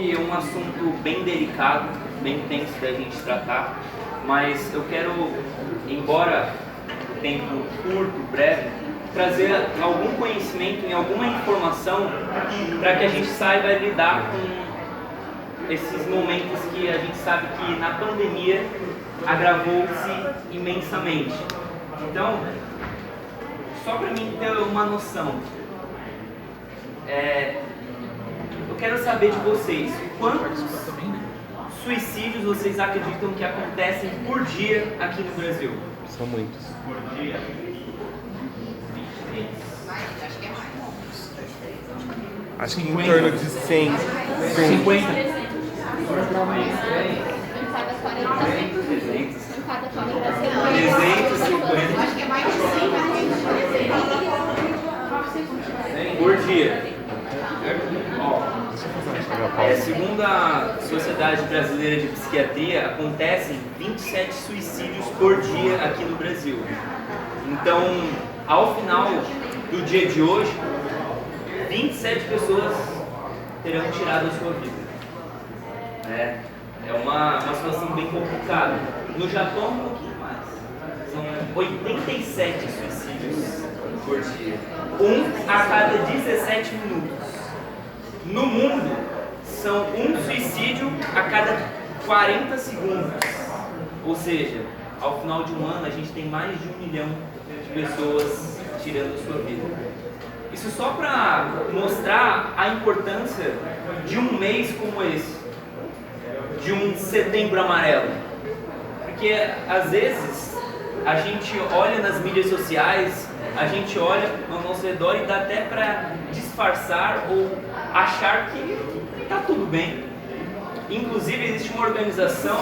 que é um assunto bem delicado, bem tenso da gente tratar, mas eu quero, embora o tempo curto, breve, trazer algum conhecimento e alguma informação para que a gente saiba lidar com esses momentos que a gente sabe que na pandemia agravou-se imensamente. Então, só para mim ter uma noção, eu quero saber de vocês, quantos suicídios vocês acreditam que acontecem por dia aqui no Brasil? São muitos. Por dia? 23. Acho que em torno de 100. 50? 300. Em cada 40 350 acho que é mais de 100, por dia. Segundo a Sociedade Brasileira de Psiquiatria, acontecem 27 suicídios por dia aqui no Brasil. Então, ao final do dia de hoje, 27 pessoas terão tirado a sua vida. É uma situação bem complicada. No Japão, um pouquinho mais. São 87 suicídios por dia. Um a cada 17 minutos. No mundo, são um suicídio a cada 40 segundos. Ou seja, ao final de um ano, a gente tem mais de 1 milhão de pessoas tirando a sua vida. Isso só para mostrar a importância de um mês como esse, de um Setembro Amarelo. Porque às vezes a gente olha nas mídias sociais, a gente olha ao nosso redor e dá até para disfarçar ou achar que está tudo bem. Inclusive existe uma organização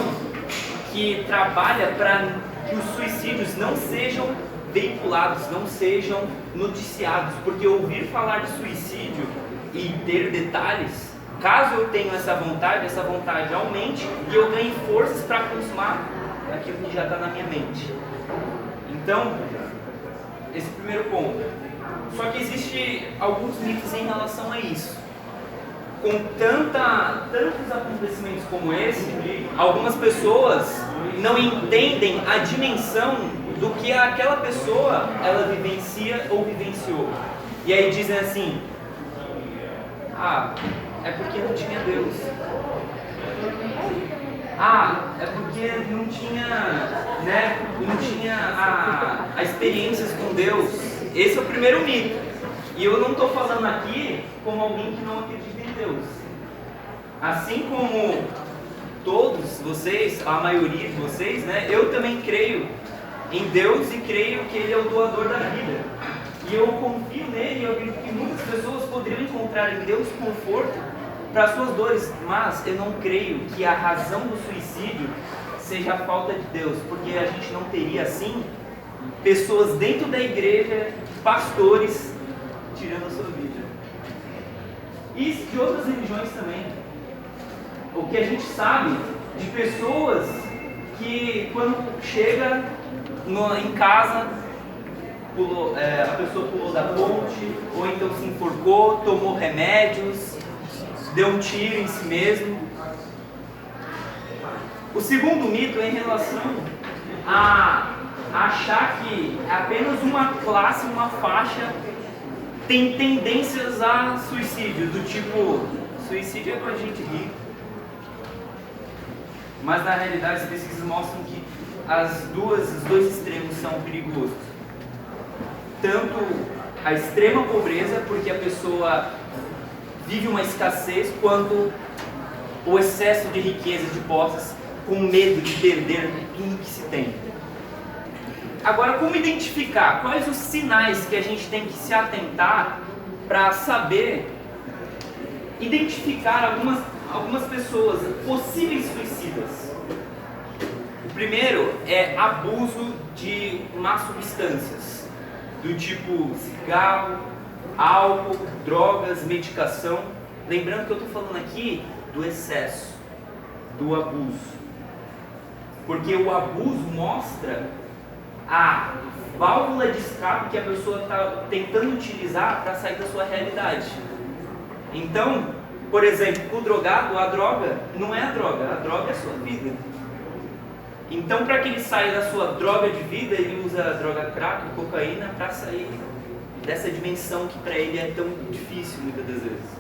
que trabalha para que os suicídios não sejam veiculados, não sejam noticiados, porque ouvir falar de suicídio e ter detalhes, caso eu tenha essa vontade aumente e eu ganhe forças para consumar aquilo que já está na minha mente. Então, esse é o primeiro ponto. Só que existe alguns mitos em relação a isso. Com tantos acontecimentos como esse, algumas pessoas não entendem a dimensão do que aquela pessoa ela vivencia ou vivenciou. E aí dizem assim: é porque não tinha Deus. É porque não tinha a experiências com Deus. Esse é o primeiro mito. E eu não estou falando aqui como alguém que não acredita em Deus. Assim como todos vocês, a maioria de vocês, eu também creio em Deus e creio que Ele é o doador da vida. E eu confio nele e eu acredito que muitas pessoas poderiam encontrar em Deus conforto para as suas dores, mas eu não creio que a razão do suicídio seja a falta de Deus, porque a gente não teria assim pessoas dentro da igreja, pastores, tirando a sua vida. E de outras religiões também. O que a gente sabe de pessoas que quando chega em casa, a pessoa pulou da ponte, ou então se enforcou, tomou remédios, deu um tiro em si mesmo. O segundo mito é em relação a achar que apenas uma classe, uma faixa tem tendências a suicídio, do tipo, suicídio é pra gente rica. Mas na realidade as pesquisas mostram que os dois extremos são perigosos. Tanto a extrema pobreza, porque a pessoa vive uma escassez, quanto o excesso de riqueza, de posses, com medo de perder tudo que se tem. Agora, como identificar? Quais os sinais que a gente tem que se atentar para saber identificar algumas pessoas possíveis suicidas? O primeiro é abuso de más substâncias, do tipo cigarro, álcool, drogas, medicação. Lembrando que eu estou falando aqui do excesso, do abuso. Porque o abuso mostra a válvula de escape que a pessoa está tentando utilizar para sair da sua realidade. Então, Por exemplo, o drogado, a droga não é a droga é a sua vida. Então, para que ele saia da sua droga de vida, ele usa a droga crack, cocaína, para sair dessa dimensão que para ele é tão difícil muitas das vezes.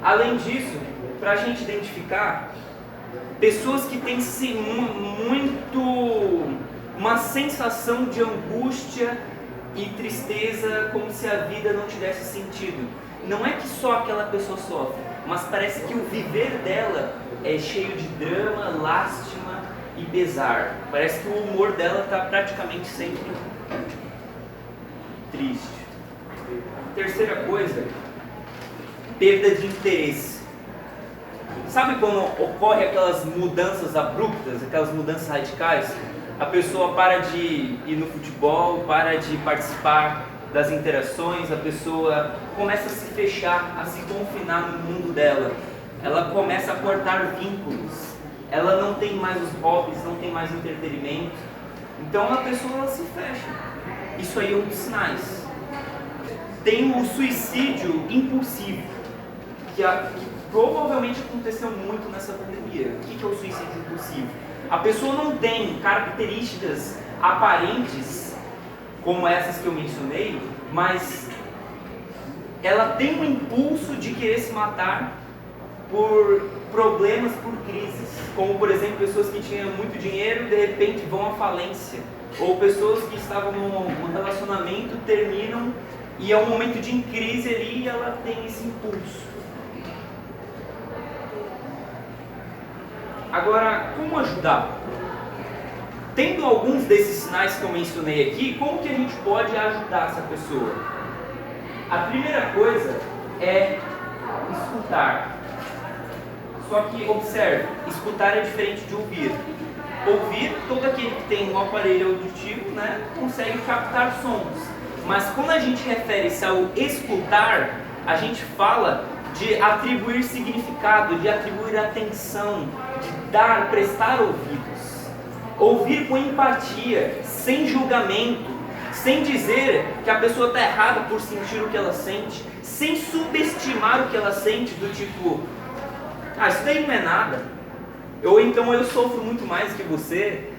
Além disso, para a gente identificar pessoas que têm uma sensação de angústia e tristeza, como se a vida não tivesse sentido. Não é que só aquela pessoa sofre, mas parece que o viver dela é cheio de drama, lástima e pesar. Parece que o humor dela está praticamente sempre triste. Terceira coisa, perda de interesse. Sabe quando ocorre aquelas mudanças abruptas, aquelas mudanças radicais? A pessoa para de ir no futebol, para de participar das interações, a pessoa começa a se fechar, a se confinar no mundo dela. Ela começa a cortar vínculos. Ela não tem mais os hobbies, não tem mais entretenimento. Então a pessoa se fecha. Isso aí é um dos sinais. Tem o suicídio impulsivo, que provavelmente aconteceu muito nessa pandemia. O que é o suicídio impulsivo? A pessoa não tem características aparentes como essas que eu mencionei, mas ela tem um impulso de querer se matar por problemas, por crises, como por exemplo pessoas que tinham muito dinheiro e de repente vão à falência, ou pessoas que estavam num relacionamento, terminam e é um momento de crise ali e ela tem esse impulso. Agora, como ajudar? Tendo alguns desses sinais que eu mencionei aqui, como que a gente pode ajudar essa pessoa? A primeira coisa é escutar. Só que observe, escutar é diferente de ouvir. Ouvir, todo aquele que tem um aparelho auditivo, né, consegue captar sons. Mas quando a gente refere-se ao escutar, a gente fala de atribuir significado, de atribuir atenção, de prestar ouvidos. Ouvir com empatia, sem julgamento, sem dizer que a pessoa está errada por sentir o que ela sente, sem subestimar o que ela sente, do tipo, isso daí não é nada, ou então eu sofro muito mais que você.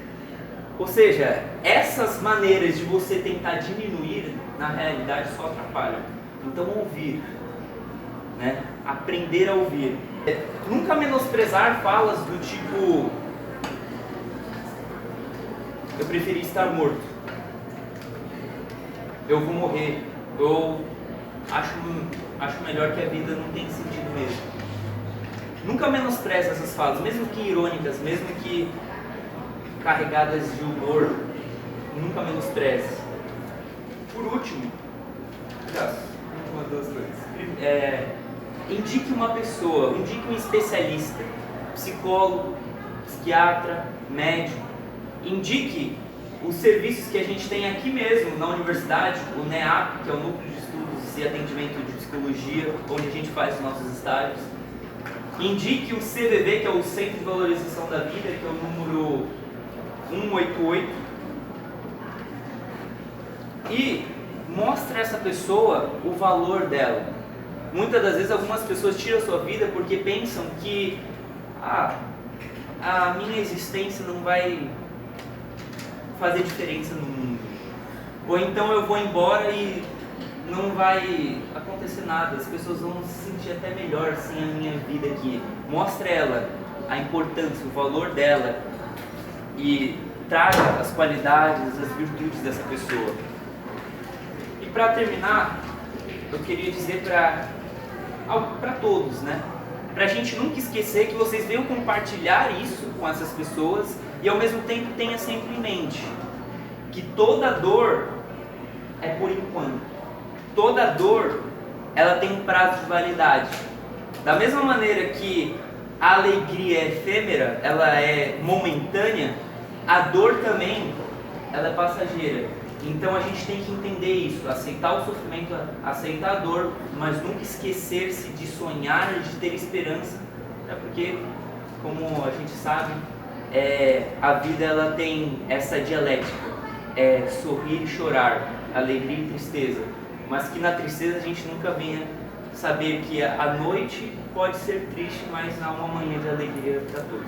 Ou seja, essas maneiras de você tentar diminuir, na realidade só atrapalham. Então ouvir, né? Aprender a ouvir. Nunca menosprezar falas do tipo, eu preferi estar morto, eu vou morrer, eu acho melhor que a vida não tem sentido mesmo. Nunca menospreze essas falas, mesmo que irônicas, mesmo que carregadas de humor, nunca menospreze. Por último, indique uma pessoa, indique um especialista, psicólogo, psiquiatra, médico. Indique os serviços que a gente tem aqui mesmo na universidade, o NEAP, que é o Núcleo de Estudos e Atendimento de Psicologia, onde a gente faz os nossos estágios. Indique o CVV, que é o Centro de Valorização da Vida, que é o número 188. E mostre a essa pessoa o valor dela. Muitas das vezes algumas pessoas tiram a sua vida porque pensam que a minha existência não vai fazer diferença no mundo. Ou então eu vou embora e não vai acontecer nada, as pessoas vão se sentir até melhor sem a minha vida aqui. Mostre ela a importância, o valor dela e traga as qualidades, as virtudes dessa pessoa. E para terminar, eu queria dizer para todos, né? Para a gente nunca esquecer que vocês venham compartilhar isso com essas pessoas e ao mesmo tempo tenha sempre em mente que toda dor é por enquanto. Toda dor, ela tem um prazo de validade. Da mesma maneira que a alegria é efêmera, ela é momentânea, a dor também, ela é passageira. Então a gente tem que entender isso, aceitar o sofrimento, aceitar a dor, mas nunca esquecer-se de sonhar e de ter esperança, né? Porque, como a gente sabe, a vida ela tem essa dialética, sorrir e chorar, alegria e tristeza, mas que na tristeza a gente nunca venha saber que a noite pode ser triste, mas há uma manhã de alegria para todos.